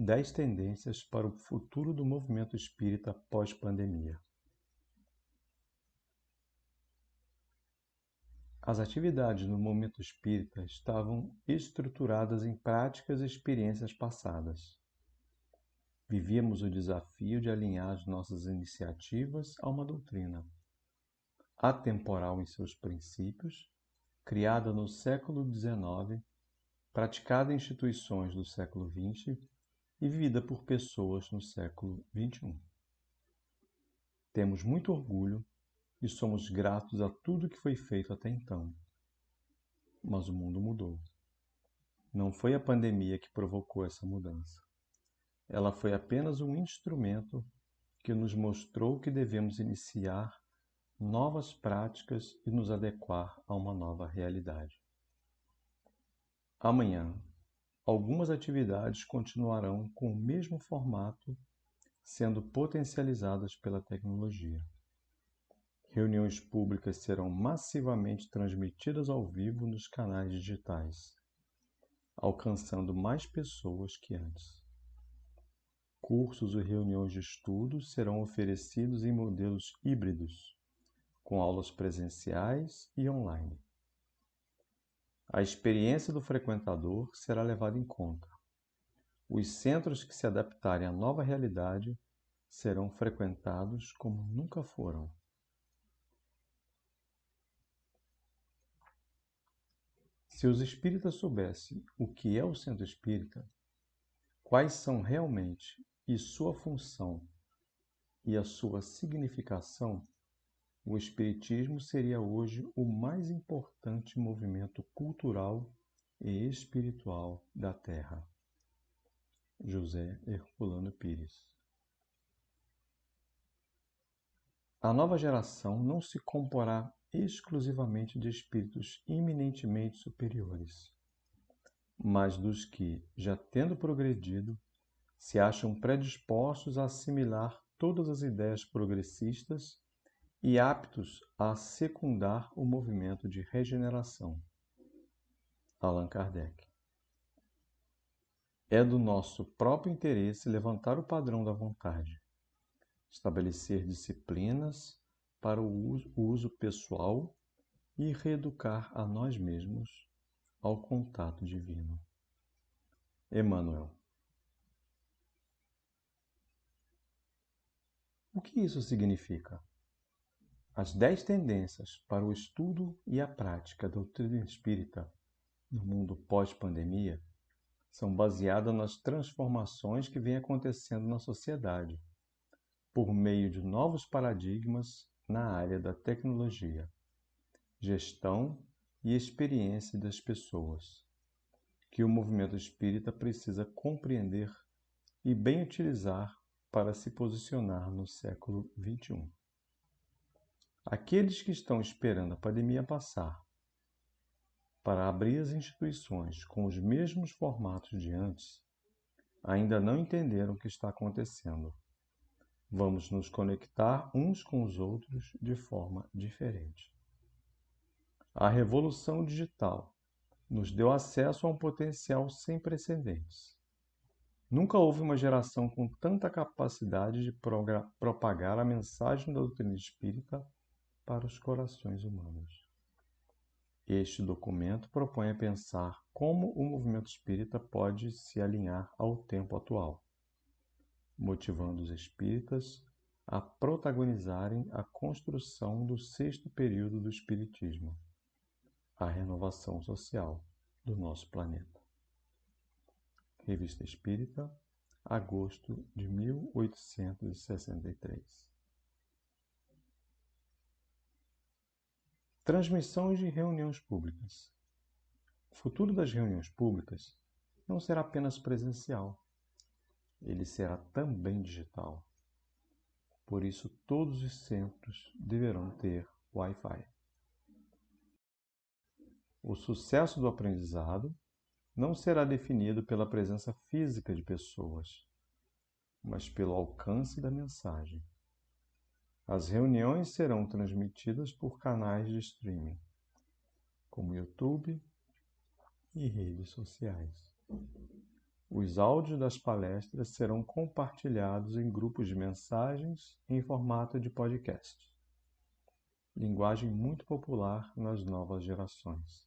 10 tendências para o futuro do movimento espírita pós-pandemia. As atividades no movimento espírita estavam estruturadas em práticas e experiências passadas. Vivíamos o desafio de alinhar as nossas iniciativas a uma doutrina, atemporal em seus princípios, criada no século XIX, praticada em instituições do século XX e vivida por pessoas no século XXI. Temos muito orgulho e somos gratos a tudo que foi feito até então. Mas o mundo mudou. Não foi a pandemia que provocou essa mudança. Ela foi apenas um instrumento que nos mostrou que devemos iniciar novas práticas e nos adequar a uma nova realidade. Amanhã, algumas atividades continuarão com o mesmo formato, sendo potencializadas pela tecnologia. Reuniões públicas serão massivamente transmitidas ao vivo nos canais digitais, alcançando mais pessoas que antes. Cursos e reuniões de estudo serão oferecidos em modelos híbridos, com aulas presenciais e online. A experiência do frequentador será levada em conta. Os centros que se adaptarem à nova realidade serão frequentados como nunca foram. Se os espíritas soubessem o que é o centro espírita, quais são realmente e sua função e a sua significação, o espiritismo seria hoje o mais importante movimento cultural e espiritual da Terra. José Herculano Pires. A nova geração não se comporá exclusivamente de espíritos eminentemente superiores, mas dos que, já tendo progredido, se acham predispostos a assimilar todas as ideias progressistas e aptos a secundar o movimento de regeneração. Allan Kardec. É do nosso próprio interesse levantar o padrão da vontade, estabelecer disciplinas para o uso pessoal e reeducar a nós mesmos ao contato divino. Emmanuel. O que isso significa? As 10 tendências para o estudo e a prática da doutrina espírita no mundo pós-pandemia são baseadas nas transformações que vêm acontecendo na sociedade, por meio de novos paradigmas na área da tecnologia, gestão e experiência das pessoas, que o movimento espírita precisa compreender e bem utilizar para se posicionar no século XXI. Aqueles que estão esperando a pandemia passar para abrir as instituições com os mesmos formatos de antes, ainda não entenderam o que está acontecendo. Vamos nos conectar uns com os outros de forma diferente. A revolução digital nos deu acesso a um potencial sem precedentes. Nunca houve uma geração com tanta capacidade de propagar a mensagem da doutrina espírita para os corações humanos. Este documento propõe a pensar como o movimento espírita pode se alinhar ao tempo atual, motivando os espíritas a protagonizarem a construção do 6º período do espiritismo, a renovação social do nosso planeta. Revista Espírita, agosto de 1863. Transmissões de reuniões públicas. O futuro das reuniões públicas não será apenas presencial, ele será também digital. Por isso, todos os centros deverão ter Wi-Fi. O sucesso do aprendizado não será definido pela presença física de pessoas, mas pelo alcance da mensagem. As reuniões serão transmitidas por canais de streaming, como YouTube e redes sociais. Os áudios das palestras serão compartilhados em grupos de mensagens em formato de podcast. Linguagem muito popular nas novas gerações.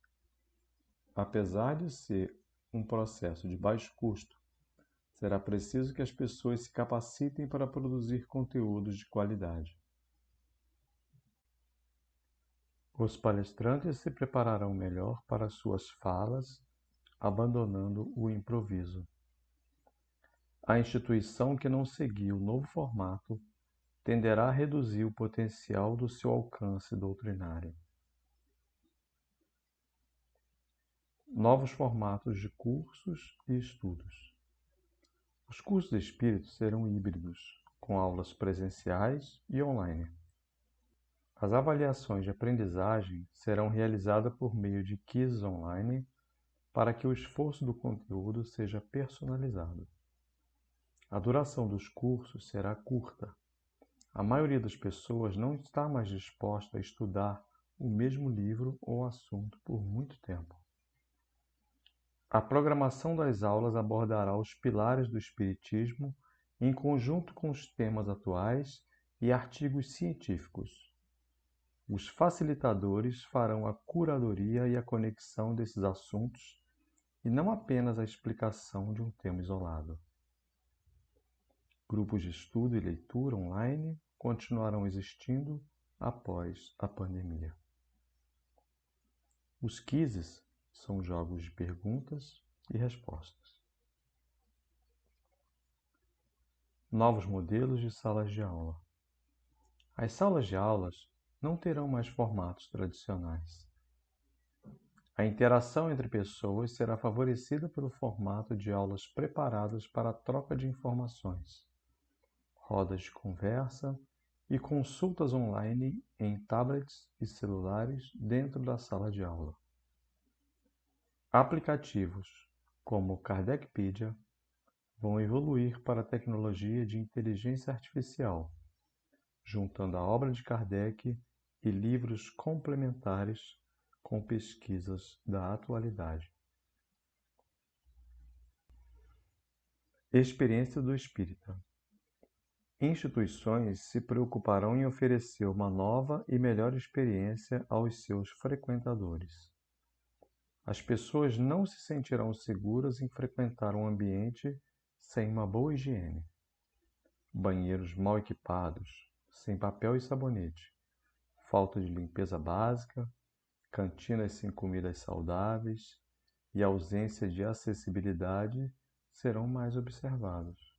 Apesar de ser um processo de baixo custo, será preciso que as pessoas se capacitem para produzir conteúdos de qualidade. Os palestrantes se prepararão melhor para suas falas, abandonando o improviso. A instituição que não seguir o novo formato tenderá a reduzir o potencial do seu alcance doutrinário. Novos formatos de cursos e estudos. Os cursos de espírito serão híbridos, com aulas presenciais e online. As avaliações de aprendizagem serão realizadas por meio de quizzes online para que o esforço do conteúdo seja personalizado. A duração dos cursos será curta. A maioria das pessoas não está mais disposta a estudar o mesmo livro ou assunto por muito tempo. A programação das aulas abordará os pilares do Espiritismo em conjunto com os temas atuais e artigos científicos. Os facilitadores farão a curadoria e a conexão desses assuntos e não apenas a explicação de um tema isolado. Grupos de estudo e leitura online continuarão existindo após a pandemia. Os quizzes são jogos de perguntas e respostas. Novos modelos de salas de aula. As salas de aulas não terão mais formatos tradicionais. A interação entre pessoas será favorecida pelo formato de aulas preparadas para a troca de informações, rodas de conversa e consultas online em tablets e celulares dentro da sala de aula. Aplicativos como o Kardecpedia vão evoluir para a tecnologia de inteligência artificial, juntando a obra de Kardec e livros complementares com pesquisas da atualidade. Experiência do espírita. Instituições se preocuparão em oferecer uma nova e melhor experiência aos seus frequentadores. As pessoas não se sentirão seguras em frequentar um ambiente sem uma boa higiene. Banheiros mal equipados, sem papel e sabonete, falta de limpeza básica, cantinas sem comidas saudáveis e ausência de acessibilidade serão mais observados.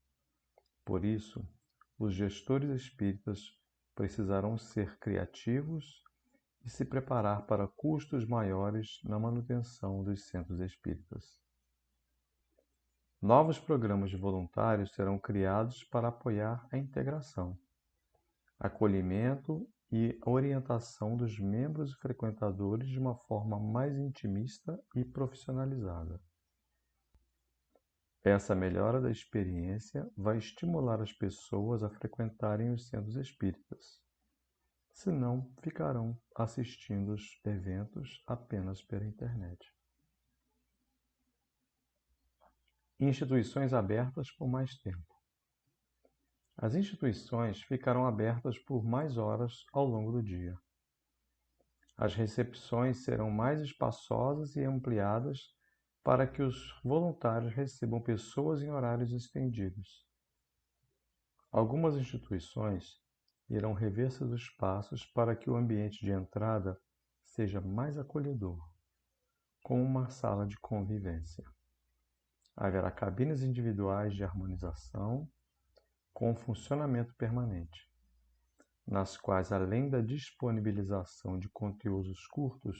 Por isso, os gestores espíritas precisarão ser criativos e se preparar para custos maiores na manutenção dos centros espíritas. Novos programas de voluntários serão criados para apoiar a integração, acolhimento e orientação dos membros e frequentadores de uma forma mais intimista e profissionalizada. Essa melhora da experiência vai estimular as pessoas a frequentarem os centros espíritas, senão ficarão assistindo os eventos apenas pela internet. Instituições abertas por mais tempo. As instituições ficarão abertas por mais horas ao longo do dia. As recepções serão mais espaçosas e ampliadas para que os voluntários recebam pessoas em horários estendidos. Algumas instituições irão rever seus espaços para que o ambiente de entrada seja mais acolhedor, como uma sala de convivência. Haverá cabines individuais de harmonização com funcionamento permanente, nas quais, além da disponibilização de conteúdos curtos,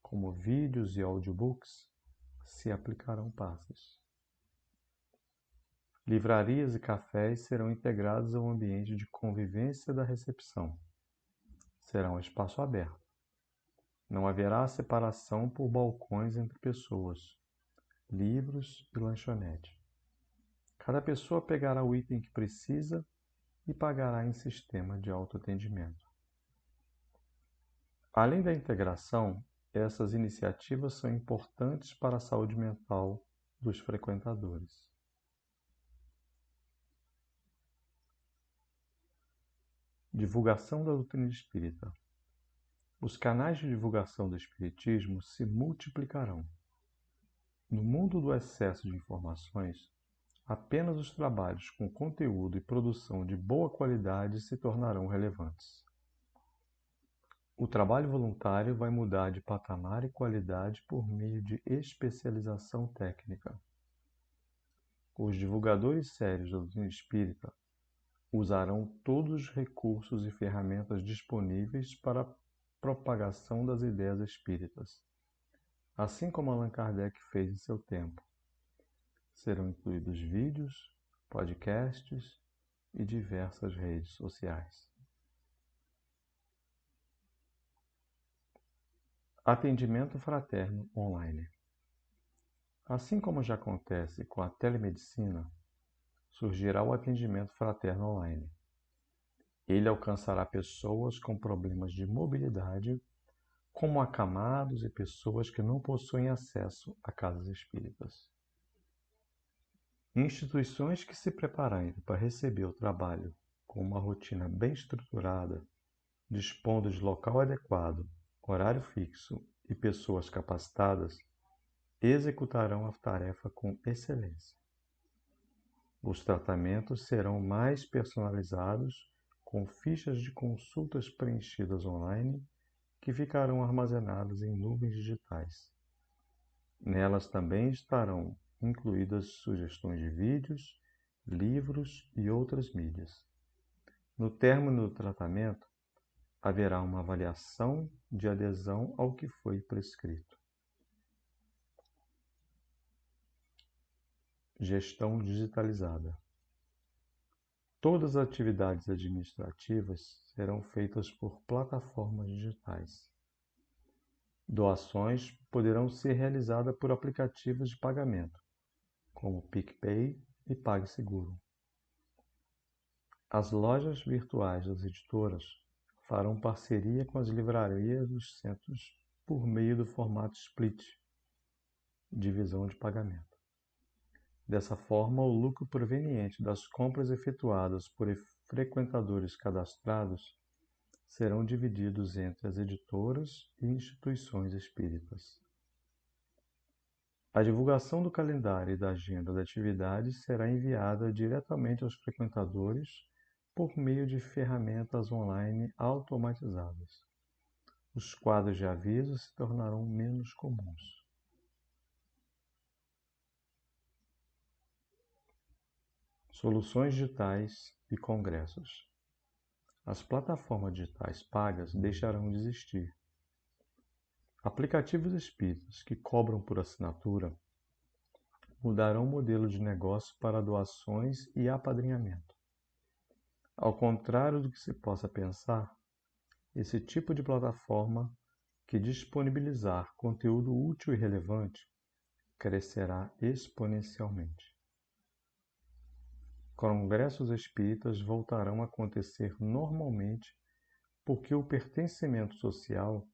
como vídeos e audiobooks, se aplicarão passes. Livrarias e cafés serão integrados ao ambiente de convivência da recepção. Será um espaço aberto. Não haverá separação por balcões entre pessoas, livros e lanchonete. Cada pessoa pegará o item que precisa e pagará em sistema de autoatendimento. Além da integração, essas iniciativas são importantes para a saúde mental dos frequentadores. Divulgação da doutrina espírita. Os canais de divulgação do espiritismo se multiplicarão. No mundo do excesso de informações, apenas os trabalhos com conteúdo e produção de boa qualidade se tornarão relevantes. O trabalho voluntário vai mudar de patamar e qualidade por meio de especialização técnica. Os divulgadores sérios da doutrina espírita usarão todos os recursos e ferramentas disponíveis para a propagação das ideias espíritas, assim como Allan Kardec fez em seu tempo. Serão incluídos vídeos, podcasts e diversas redes sociais. Atendimento fraterno online. Assim como já acontece com a telemedicina, surgirá o atendimento fraterno online. Ele alcançará pessoas com problemas de mobilidade, como acamados e pessoas que não possuem acesso a casas espíritas. Instituições que se prepararem para receber o trabalho com uma rotina bem estruturada, dispondo de local adequado, horário fixo e pessoas capacitadas, executarão a tarefa com excelência. Os tratamentos serão mais personalizados, com fichas de consultas preenchidas online que ficarão armazenadas em nuvens digitais. Nelas também estarão incluídas sugestões de vídeos, livros e outras mídias. No término do tratamento, haverá uma avaliação de adesão ao que foi prescrito. Gestão digitalizada. Todas as atividades administrativas serão feitas por plataformas digitais. Doações poderão ser realizadas por aplicativos de pagamento, como PicPay e PagSeguro. As lojas virtuais das editoras farão parceria com as livrarias dos centros por meio do formato split, divisão de pagamento. Dessa forma, o lucro proveniente das compras efetuadas por frequentadores cadastrados serão divididos entre as editoras e instituições espíritas. A divulgação do calendário e da agenda da atividade será enviada diretamente aos frequentadores por meio de ferramentas online automatizadas. Os quadros de aviso se tornarão menos comuns. Soluções digitais e congressos. As plataformas digitais pagas deixarão de existir. Aplicativos espíritas que cobram por assinatura mudarão o modelo de negócio para doações e apadrinhamento. Ao contrário do que se possa pensar, esse tipo de plataforma que disponibilizar conteúdo útil e relevante crescerá exponencialmente. Congressos espíritas voltarão a acontecer normalmente porque o pertencimento social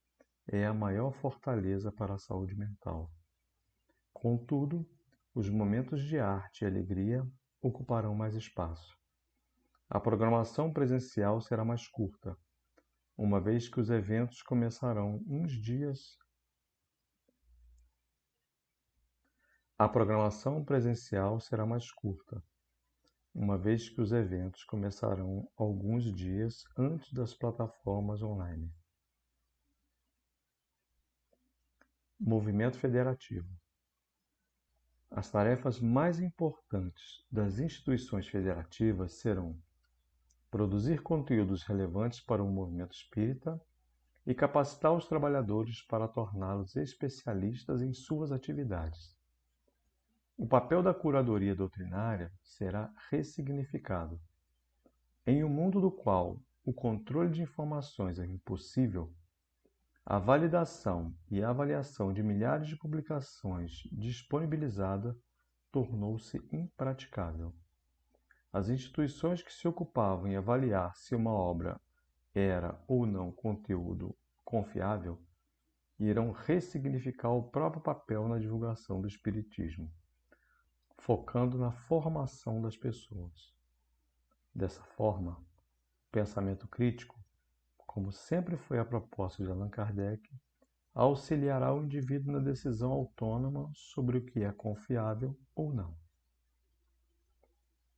é a maior fortaleza para a saúde mental. Contudo, os momentos de arte e alegria ocuparão mais espaço. A programação presencial será mais curta, uma vez que os eventos começarão uns dias. A programação presencial será mais curta, uma vez que os eventos começarão alguns dias antes das plataformas online. Movimento federativo. As tarefas mais importantes das instituições federativas serão produzir conteúdos relevantes para o movimento espírita e capacitar os trabalhadores para torná-los especialistas em suas atividades. O papel da curadoria doutrinária será ressignificado. Em um mundo do qual o controle de informações é impossível, a validação e avaliação de milhares de publicações disponibilizadas tornou-se impraticável. As instituições que se ocupavam em avaliar se uma obra era ou não conteúdo confiável irão ressignificar o próprio papel na divulgação do espiritismo. focando na formação das pessoas. Dessa forma, o pensamento crítico, como sempre foi a proposta de Allan Kardec, auxiliará o indivíduo na decisão autônoma sobre o que é confiável ou não.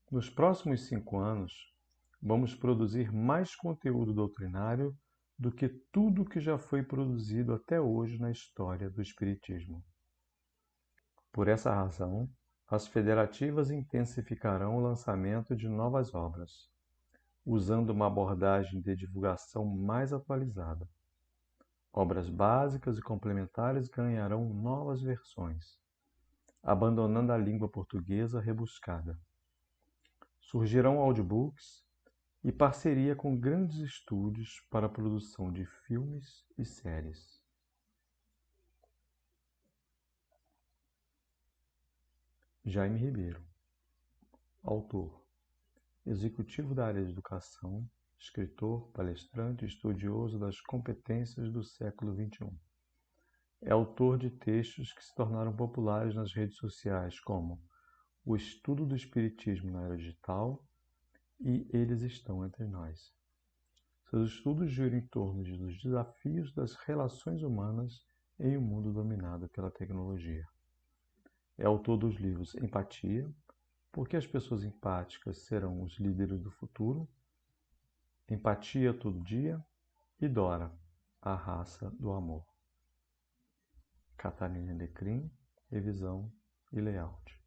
Nos próximos 5 anos, vamos produzir mais conteúdo doutrinário do que tudo que já foi produzido até hoje na história do Espiritismo. Por essa razão, as federativas intensificarão o lançamento de novas obras, usando uma abordagem de divulgação mais atualizada. Obras básicas e complementares ganharão novas versões, abandonando a língua portuguesa rebuscada. Surgirão audiobooks e parceria com grandes estúdios para a produção de filmes e séries. Jaime Ribeiro, autor, executivo da área de educação, escritor, palestrante e estudioso das competências do século XXI. É autor de textos que se tornaram populares nas redes sociais, como O Estudo do Espiritismo na Era Digital e Eles Estão Entre Nós. Seus estudos giram em torno dos desafios das relações humanas em um mundo dominado pela tecnologia. É autor dos livros Empatia, Porque as Pessoas Empáticas Serão os Líderes do Futuro, Empatia Todo Dia e Dora, a Raça do Amor. Catarina Decrim, Revisão e Layout.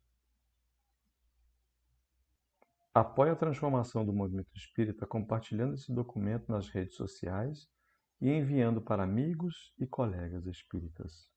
Apoie a transformação do movimento espírita compartilhando esse documento nas redes sociais e enviando para amigos e colegas espíritas.